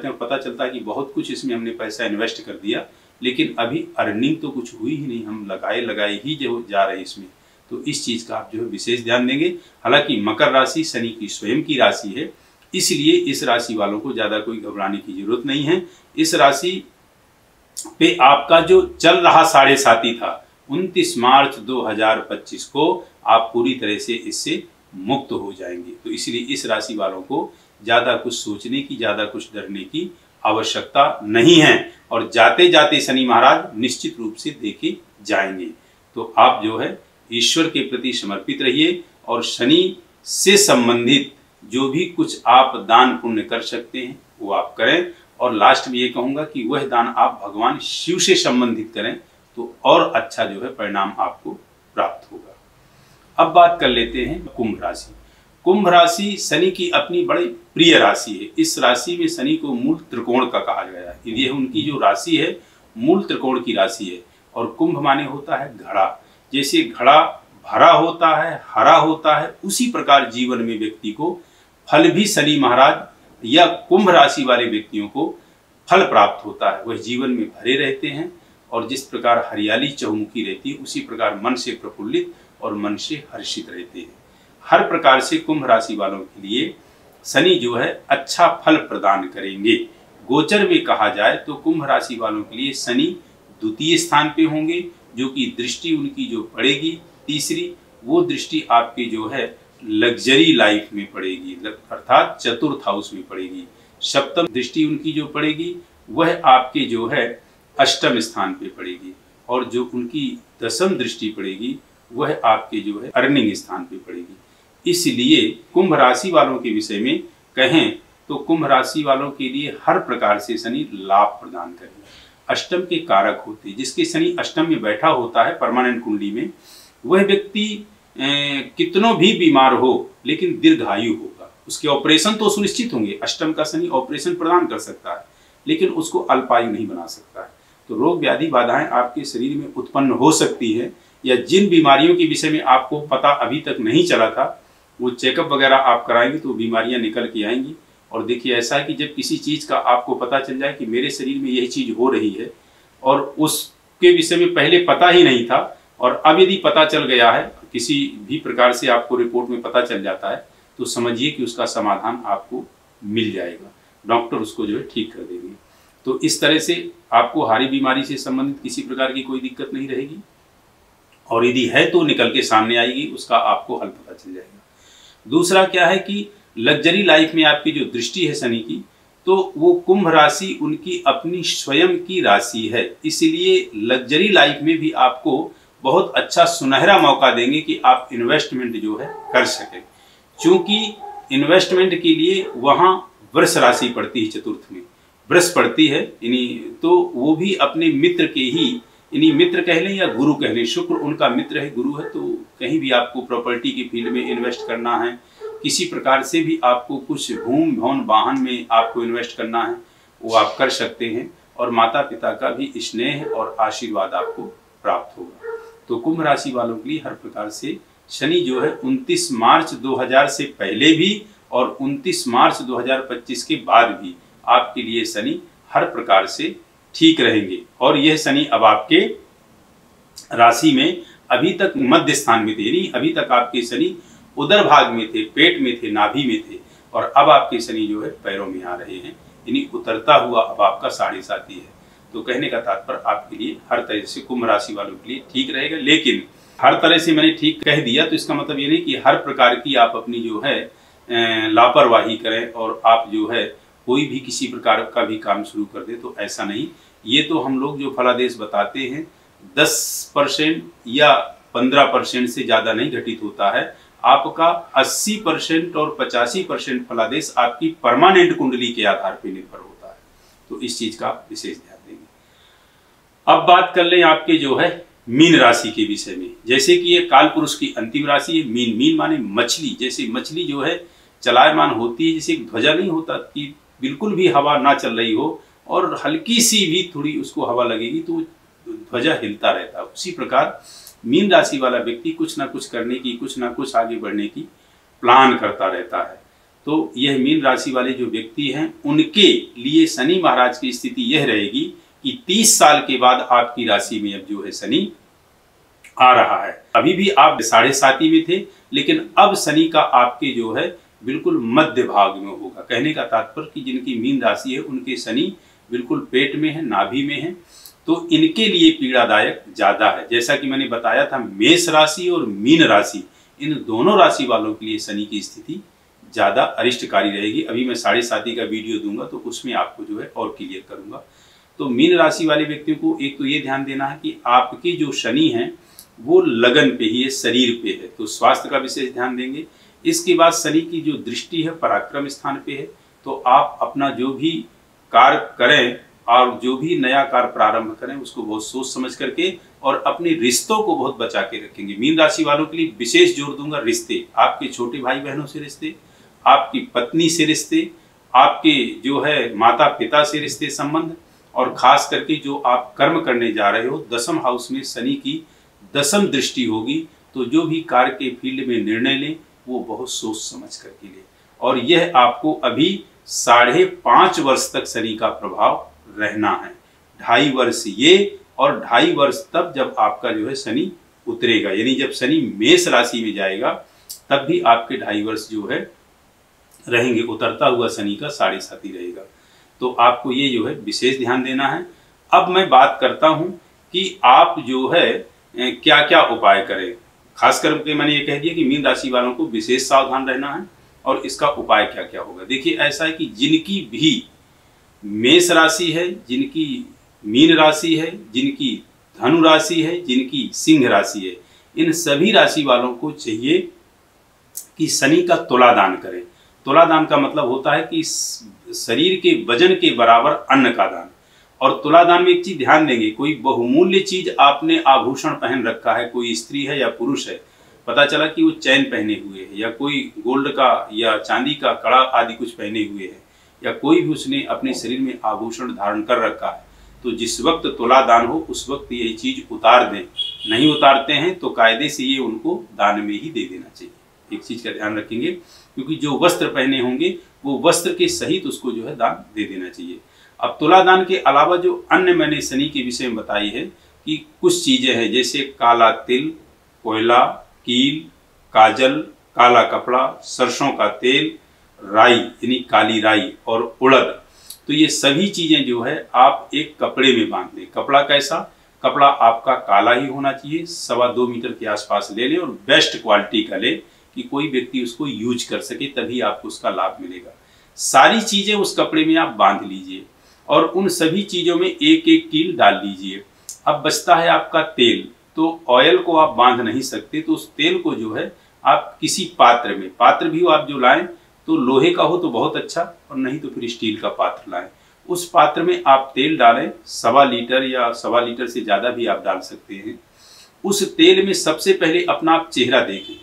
और पता चलता है कि बहुत कुछ इसमें हमने पैसा इन्वेस्ट कर दिया, लेकिन अभी अर्निंग तो कुछ हुई ही नहीं, हम लगाए ही जो जा रहे हैं इसमें। तो इस चीज का आप जो है विशेष ध्यान देंगे। हालांकि मकर राशि शनि की स्वयं की राशि है, इसलिए इस राशि वालों को ज्यादा कोई घबराने की जरूरत नहीं है। इस राशि पे आपका जो चल रहा 7.5 था, 29 मार्च 2025 को आप पूरी तरह से इससे मुक्त हो जाएंगे। तो इसलिए इस राशि वालों को ज्यादा कुछ सोचने की, ज्यादा कुछ डरने की आवश्यकता नहीं है। और जाते जाते शनि महाराज निश्चित रूप से देखे जाएंगे। तो आप जो है ईश्वर के प्रति समर्पित रहिए और शनि से संबंधित जो भी कुछ आप दान पुण्य कर सकते हैं वो आप करें। और लास्ट में ये कहूंगा कि वह दान आप भगवान शिव से संबंधित करें तो और अच्छा जो है परिणाम आपको प्राप्त होगा। अब बात कर लेते हैं कुंभ राशि। कुंभ राशि शनि की अपनी बड़ी प्रिय राशि है। इस राशि में शनि को मूल त्रिकोण का कहा गया है। ये उनकी जो राशि है मूल त्रिकोण की राशि है। और कुंभ माने होता है घड़ा। जैसे घड़ा भरा होता है, हरा होता है, उसी प्रकार जीवन में व्यक्ति को फल भी शनि महाराज या कुंभ राशि वाले व्यक्तियों को फल प्राप्त होता है। वह जीवन में भरे रहते हैं और जिस प्रकार हरियाली चहुमुखी रहती है उसी प्रकार मन से प्रफुल्लित और मन से हर्षित रहते हैं। हर प्रकार से कुंभ राशि वालों के लिए शनि जो है अच्छा फल प्रदान करेंगे। गोचर में कहा जाए तो कुंभ राशि वालों के लिए शनि द्वितीय स्थान पे होंगे, जो कि दृष्टि उनकी जो पड़ेगी तीसरी, वो दृष्टि आपके जो है लग्जरी लाइफ में पड़ेगी, अर्थात चतुर्थ हाउस में पड़ेगी। सप्तम दृष्टि उनकी जो पड़ेगी वह आपके जो है अष्टम स्थान पे पड़ेगी। और जो उनकी दसम दृष्टि पड़ेगी वह आपके जो है अर्निंग स्थान पे पड़ेगी। इसलिए कुंभ राशि वालों के विषय में कहें तो कुंभ राशि वालों के लिए हर प्रकार से शनि लाभ प्रदान करेगा। अष्टम के कारक होते, जिसके शनि अष्टम में बैठा होता है परमानेंट कुंडली में, वह व्यक्ति कितनों भी बीमार हो लेकिन दीर्घायु होगा। उसके ऑपरेशन तो सुनिश्चित होंगे, अष्टम का शनि ऑपरेशन प्रदान कर सकता है लेकिन उसको अल्पायु नहीं बना सकता है। तो रोग व्याधि बाधाएं आपके शरीर में उत्पन्न हो सकती है, या जिन बीमारियों के विषय में आपको पता अभी तक नहीं चला था वो चेकअप वगैरह आप कराएंगे तो बीमारियां निकल के आएंगी। और देखिए ऐसा है कि जब किसी चीज का आपको पता चल जाए कि मेरे शरीर में यही चीज हो रही है और उसके विषय में पहले पता ही नहीं था, और अब यदि पता चल गया है, किसी भी प्रकार से आपको रिपोर्ट में पता चल जाता है, तो समझिए कि उसका समाधान आपको मिल जाएगा, डॉक्टर उसको जो है ठीक कर देंगे। तो इस तरह से आपको हारी बीमारी से संबंधित किसी प्रकार की कोई दिक्कत नहीं रहेगी, और यदि है तो निकल के सामने आएगी, उसका आपको हल पता चल जाएगा। दूसरा क्या है कि लग्जरी लाइफ में आपकी जो दृष्टि है शनि की, तो वो कुंभ राशि उनकी अपनी स्वयं की राशि है, इसलिए लग्जरी लाइफ में भी आपको बहुत अच्छा सुनहरा मौका देंगे कि आप इन्वेस्टमेंट जो है कर सकें। क्योंकि इन्वेस्टमेंट के लिए वहाँ वृष राशि पड़ती है, चतुर्थ में वृष पड़ती है, तो वो भी अपने मित्र के ही, मित्र कह लें या गुरु कह लें, शुक्र उनका मित्र है, गुरु है। तो कहीं भी आपको प्रॉपर्टी की फील्ड में इन्वेस्ट करना है, किसी प्रकार से भी आपको कुछ भूमि भवन वाहन में आपको इन्वेस्ट करना है, वो आप कर सकते हैं और माता पिता का भी स्नेह और आशीर्वाद आपको प्राप्त होगा। तो कुंभ राशि वालों के लिए हर प्रकार से शनि जो है 29 मार्च 2000 से पहले भी और 29 मार्च 2025 के बाद भी आपके लिए शनि हर प्रकार से ठीक रहेंगे। और यह शनि अब आपके राशि में अभी तक मध्य स्थान में थे, यानी अभी तक आपके शनि उदर भाग में थे, पेट में थे, नाभि में थे, और अब आपके शनि जो है पैरों में आ रहे हैं, यानी उतरता हुआ अब आपका 7.5 है। तो कहने का तात्पर्य आपके लिए हर तरह से कुंभ राशि वालों के लिए ठीक रहेगा। लेकिन हर तरह से मैंने ठीक कह दिया तो इसका मतलब ये नहीं कि हर प्रकार की आप अपनी जो है लापरवाही करें और आप जो है कोई भी किसी प्रकार का भी काम शुरू कर दे, तो ऐसा नहीं। ये तो हम लोग जो फलादेश बताते हैं 10% या 15% से ज़्यादा नहीं घटित होता है। आपका 80% और 85% फलादेश आपकी परमानेंट कुंडली के आधार पर निर्भर होता है। तो इस चीज़ का विशेष ध्यान देंगे। अब बात कर लें आपके जो है मीन राशि के विषय में। जैसे कि ये काल पुरुष की अंतिम राशि है मीन। मीन माने मछली, जैसे मछली जो है चलायमान होती है, जैसे एक ध्वजा नहीं होता कि बिल्कुल भी हवा ना चल रही हो और हल्की सी भी थोड़ी उसको हवा लगेगी तो ध्वजा हिलता रहता है। उसी प्रकार मीन राशि वाला व्यक्ति कुछ ना कुछ करने की, कुछ ना कुछ आगे बढ़ने की प्लान करता रहता है। तो यह मीन राशि वाले जो व्यक्ति हैं उनके लिए शनि महाराज की स्थिति यह रहेगी कि 30 साल के बाद आपकी राशि में अब जो है शनि आ रहा है। अभी भी आप 7.5 में थे, लेकिन अब शनि का आपके जो है बिल्कुल मध्य भाग में होगा। कहने का तात्पर्य कि जिनकी मीन राशि है उनके शनि बिल्कुल पेट में है, नाभि में है, तो इनके लिए पीड़ादायक ज्यादा है। जैसा कि मैंने बताया था मेष राशि और मीन राशि, इन दोनों राशि वालों के लिए शनि की स्थिति ज्यादा अरिष्टकारी रहेगी। अभी मैं 7.5 का वीडियो दूंगा तो उसमें आपको जो है और क्लियर करूंगा। तो मीन राशि वाले व्यक्तियों को एक तो ये ध्यान देना है कि आपके जो शनि हैं वो लगन पे ही है, शरीर पे है, तो स्वास्थ्य का विशेष ध्यान देंगे। इसके बाद शनि की जो दृष्टि है पराक्रम स्थान पे है, तो आप अपना जो भी कार्य करें और जो भी नया कार्य प्रारंभ करें उसको बहुत सोच समझ करके और अपने रिश्तों को बहुत बचा के रखेंगे। मीन राशि वालों के लिए विशेष जोर दूंगा रिश्ते, आपके छोटे भाई बहनों से रिश्ते, आपकी पत्नी से रिश्ते, आपके जो है माता पिता से रिश्ते संबंध, और खास करके जो आप कर्म करने जा रहे हो 10th हाउस में शनि की 10th दृष्टि होगी, तो जो भी कार्य के फील्ड में निर्णय लें वो बहुत सोच समझ करके लें। और यह आपको अभी 5.5 वर्ष तक शनि का प्रभाव रहना है। 2.5 वर्ष ये और 2.5 वर्ष तब जब आपका जो है शनि उतरेगा, यानी जब शनि मेष राशि में जाएगा तब भी आपके 2.5 वर्ष जो है रहेंगे। उतरता हुआ शनि का 7.5 रहेगा। तो आपको ये जो है विशेष ध्यान देना है। अब मैं बात करता हूं कि आप जो है क्या क्या उपाय करें। खास करके मैंने ये कह दिया कि मीन राशि वालों को विशेष सावधान रहना है और इसका उपाय क्या क्या होगा। देखिए ऐसा है कि जिनकी भी मेष राशि है, जिनकी मीन राशि है, जिनकी धनु राशि है, जिनकी सिंह राशि है, इन सभी राशि वालों को चाहिए कि शनि का तुला दान करें। तुला दान का मतलब होता है कि शरीर के वजन के बराबर अन्न का दान। और तुला दान में एक चीज ध्यान देंगे, कोई बहुमूल्य चीज आपने आभूषण पहन रखा है, कोई स्त्री है या पुरुष है, पता चला कि वो चैन पहने हुए है या कोई गोल्ड का या चांदी का कड़ा आदि कुछ पहने हुए है, या कोई भी उसने अपने शरीर में आभूषण धारण कर रखा है, तो जिस वक्त तुला दान हो उस वक्त ये चीज उतार दें। नहीं उतारते हैं तो कायदे से ये उनको दान में ही दे देना चाहिए। एक चीज का ध्यान रखेंगे, क्योंकि जो वस्त्र पहने होंगे वो वस्त्र के सहित उसको जो है दान दे देना चाहिए। अब तुला दान के अलावा जो अन्य मैंने शनि के विषय में बताई है कि कुछ चीजें हैं, जैसे काला तिल, कोयला, कील, काजल, काला कपड़ा, सरसों का तेल, राई यानी काली राई और उड़द, तो ये सभी चीजें जो है आप एक कपड़े में बांध दें। कपड़ा कैसा? कपड़ा आपका काला ही होना चाहिए, 2.25 मीटर के आसपास ले लें और बेस्ट क्वालिटी का लें कि कोई व्यक्ति उसको यूज कर सके, तभी आपको उसका लाभ मिलेगा। सारी चीजें उस कपड़े में आप बांध लीजिए और उन सभी चीजों में एक एक कील डाल लीजिए। अब बचता है आपका तेल। तो ऑयल को आप बांध नहीं सकते, तो उस तेल को जो है आप किसी पात्र में, पात्र भी आप जो लाएं तो लोहे का हो तो बहुत अच्छा, और नहीं तो फिर स्टील का पात्र लाएं। उस पात्र में आप तेल डालें, 1.25 लीटर या 1.25 लीटर से ज़्यादा भी आप डाल सकते हैं। उस तेल में सबसे पहले अपना आप चेहरा देखें।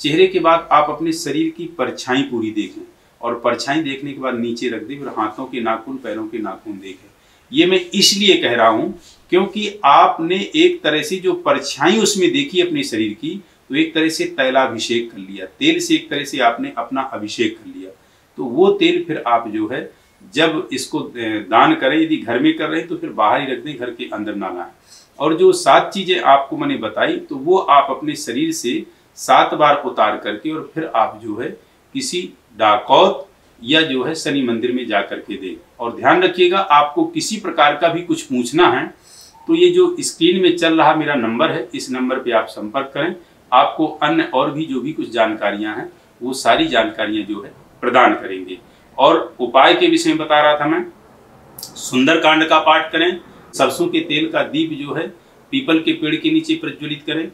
चेहरे के बाद आप अपने शरीर की परछाई पूरी देखें, और परछाई देखने के बाद नीचे रख दें, फिर हाथों के नाखून, पैरों के नाखून देखें। ये मैं इसलिए कह रहा हूँ क्योंकि आपने एक तरह से जो परछाई उसमें देखी अपने शरीर की, तो एक तरह से तैलाभिषेक कर लिया, तेल से एक तरह से आपने अपना अभिषेक कर लिया। तो वो तेल फिर आप जो है जब इसको दान करें, यदि घर में कर रहे हैं तो फिर बाहर ही रख दें, घर के अंदर ना लाएं। और जो 7 चीजें आपको मैंने बताई, तो वो आप अपने शरीर से 7 बार उतार करके और फिर आप जो है किसी डाकौत या जो है शनि मंदिर में जा करके दें। और ध्यान रखिएगा, आपको किसी प्रकार का भी कुछ पूछना है तो ये जो स्क्रीन में चल रहा मेरा नंबर है, इस नंबर पे आप संपर्क करें। आपको अन्य और भी जो भी कुछ जानकारियां हैं वो सारी जानकारियां जो है प्रदान करेंगे। और उपाय के विषय में बता रहा था मैं, सुंदरकांड का पाठ करें, सरसों के तेल का दीप जो है पीपल के पेड़ के नीचे प्रज्वलित करें,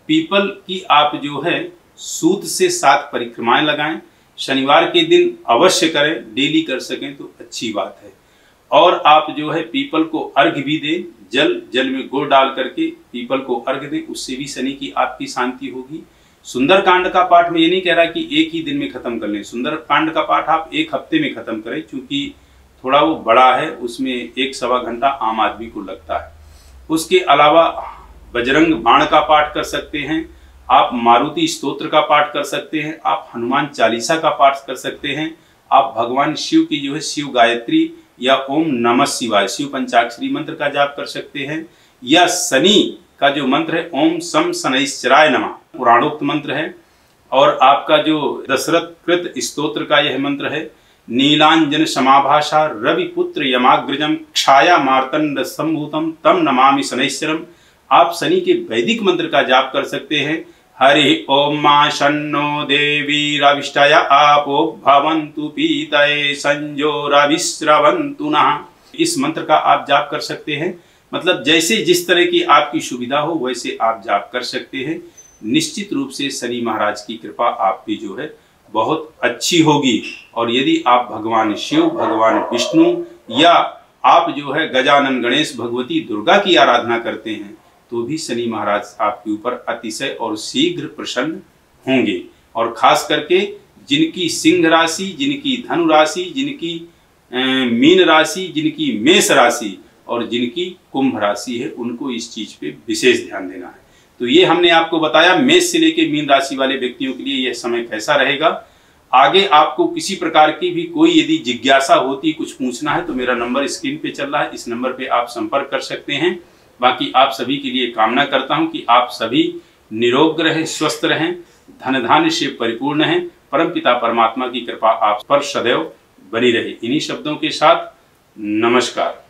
पीपल की आप जो है सूत से 7 परिक्रमाएं लगाएं, शनिवार के दिन अवश्य करें, डेली कर सकें तो अच्छी बात है। और आप जो है पीपल को अर्घ भी दें, जल में गुड़ डाल करके पीपल को अर्घ दें, उससे भी शनि की आपकी शांति होगी। सुंदरकांड का पाठ मैं ये नहीं कह रहा कि एक ही दिन में खत्म कर लें, सुंदरकांड का पाठ आप 1 हफ्ते में खत्म करें, क्योंकि थोड़ा वो बड़ा है, उसमें 1-1.25 घंटा आम आदमी को लगता है। उसके अलावा बजरंग बाण का पाठ कर सकते हैं, आप मारुति स्तोत्र का पाठ कर सकते हैं, आप हनुमान चालीसा का पाठ कर सकते हैं, आप भगवान शिव की जो है शिव गायत्री या ओम नमः शिवाय शिव पंचाक्षरी मंत्र का जाप कर सकते हैं, या शनि का जो मंत्र है ओम सम शनैश्चराय नमः पुराणोक्त मंत्र है। और आपका जो दशरथ कृत स्तोत्र का यह मंत्र है, नीलांजन समाभाषा रविपुत्र यमाग्रजम क्षाया मार्तंड संभूतम तम नमामि शनैश्चरम। आप शनि के वैदिक मंत्र का जाप कर सकते हैं, हरि ओम मा शन्नो देवी रविष्टय आपो भवन्तु पीतये संजोरविश्रवन्तु नः। इस मंत्र का आप जाप कर सकते हैं। मतलब जैसे जिस तरह की आपकी सुविधा हो वैसे आप जाप कर सकते हैं। निश्चित रूप से शनि महाराज की कृपा आप पे जो है बहुत अच्छी होगी। और यदि आप भगवान शिव, भगवान विष्णु या आप जो है गजानन, गणेश, भगवती दुर्गा की आराधना करते हैं तो भी शनि महाराज आपके ऊपर अतिशय और शीघ्र प्रसन्न होंगे। और खास करके जिनकी सिंह राशि, जिनकी धनु राशि, जिनकी मीन राशि, जिनकी मेष राशि और जिनकी कुंभ राशि है, उनको इस चीज पे विशेष ध्यान देना है। तो ये हमने आपको बताया मेष से लेके मीन राशि वाले व्यक्तियों के लिए यह समय कैसा रहेगा। आगे आपको किसी प्रकार की भी कोई यदि जिज्ञासा होती, कुछ पूछना है, तो मेरा नंबर स्क्रीन पे चल रहा है, इस नंबर पे आप संपर्क कर सकते हैं। बाकी आप सभी के लिए कामना करता हूं कि आप सभी निरोग रहें, स्वस्थ रहें, धन धान्य से परिपूर्ण हैं, परमपिता परमात्मा की कृपा आप पर सदैव बनी रहे। इन्हीं शब्दों के साथ नमस्कार।